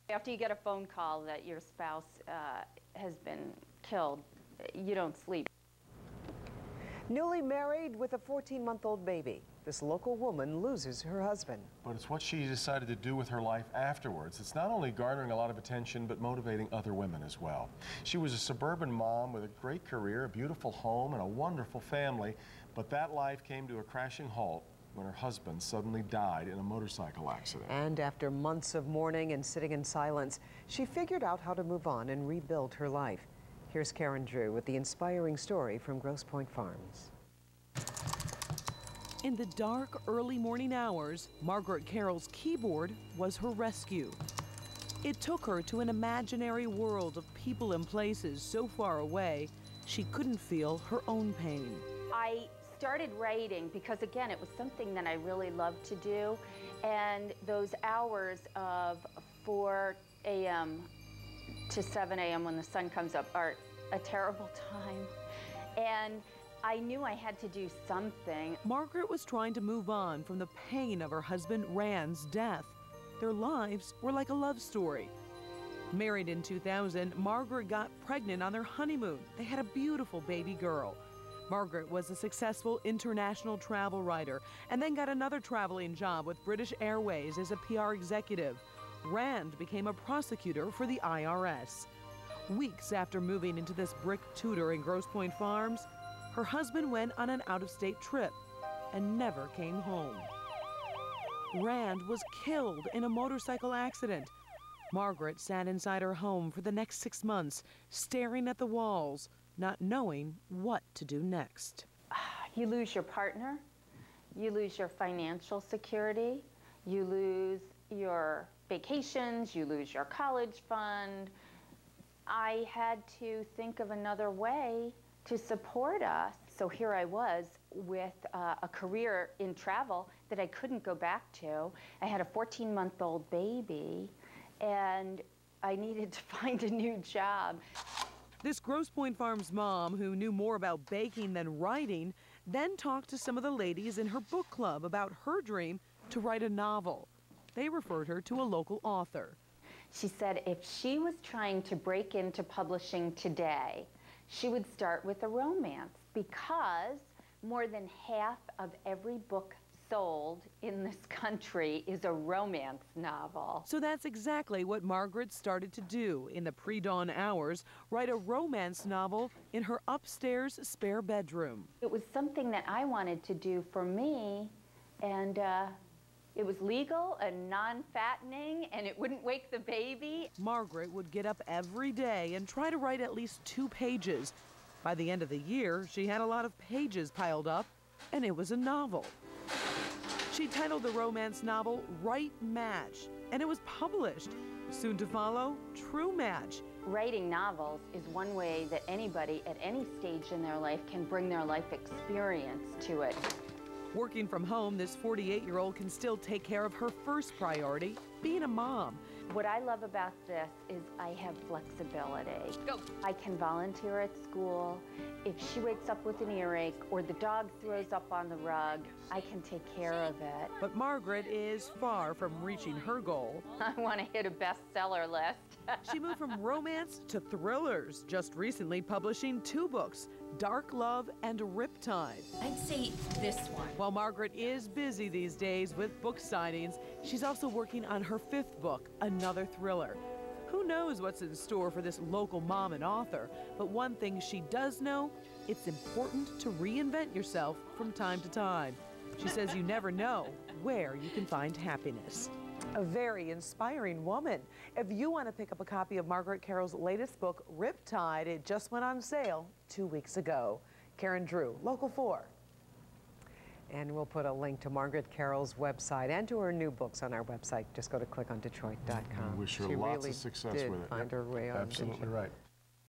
After you get a phone call that your spouse has been killed, you don't sleep. Newly married with a 14-month-old baby, this local woman loses her husband. But it's what she decided to do with her life afterwards. It's not only garnering a lot of attention, but motivating other women as well. She was a suburban mom with a great career, a beautiful home, and a wonderful family. But that life came to a crashing halt when her husband suddenly died in a motorcycle accident. And after months of mourning and sitting in silence, she figured out how to move on and rebuild her life. Here's Karen Drew with the inspiring story from Grosse Pointe Farms. In the dark, early morning hours, Margaret Carroll's keyboard was her rescue. It took her to an imaginary world of people and places so far away, she couldn't feel her own pain. I started writing because, again, it was something that I really loved to do. And those hours of 4 a.m. to 7 a.m. when the sun comes up are a terrible time. And I knew I had to do something. Margaret was trying to move on from the pain of her husband Rand's death. Their lives were like a love story. Married in 2000, Margaret got pregnant on their honeymoon. They had a beautiful baby girl. Margaret was a successful international travel writer and then got another traveling job with British Airways as a PR executive. Rand became a prosecutor for the IRS. Weeks after moving into this brick Tudor in Grosse Pointe Farms, her husband went on an out-of-state trip and never came home. Rand was killed in a motorcycle accident. Margaret sat inside her home for the next 6 months, staring at the walls, not knowing what to do next. You lose your partner, you lose your financial security, you lose your vacations, you lose your college fund. I had to think of another way to support us. So here I was with a career in travel that I couldn't go back to. I had a 14-month-old baby, and I needed to find a new job. This Grosse Pointe Farms mom, who knew more about baking than writing, then talked to some of the ladies in her book club about her dream to write a novel. They referred her to a local author. She said if she was trying to break into publishing today, she would start with a romance, because more than half of every book sold in this country is a romance novel. So that's exactly what Margaret started to do in the pre-dawn hours, write a romance novel in her upstairs spare bedroom. It was something that I wanted to do for me, and it was legal and non-fattening, and it wouldn't wake the baby. Margaret would get up every day and try to write at least 2 pages. By the end of the year, she had a lot of pages piled up, and it was a novel. She titled the romance novel Right Match, and it was published. Soon to follow, True Match. Writing novels is one way that anybody at any stage in their life can bring their life experience to it. Working from home, this 48-year-old can still take care of her first priority, being a mom. What I love about this is I have flexibility. Go. I can volunteer at school. If she wakes up with an earache or the dog throws up on the rug, I can take care of it. But Margaret is far from reaching her goal. I want to hit a bestseller list. She moved from romance to thrillers, just recently publishing 2 books, Dark Love and Riptide. I'd say this one. While Margaret is busy these days with book signings, she's also working on her 5th book, another thriller. Who knows what's in store for this local mom and author, but one thing she does know, it's important to reinvent yourself from time to time. She says you never know where you can find happiness. A very inspiring woman. If you want to pick up a copy of Margaret Carroll's latest book, Riptide, it just went on sale 2 weeks ago. Karen Drew, Local 4. And we'll put a link to Margaret Carroll's website and to her new books on our website. Just go to clickondetroit.com. We wish her lots of success with it. Find her way on. Absolutely right.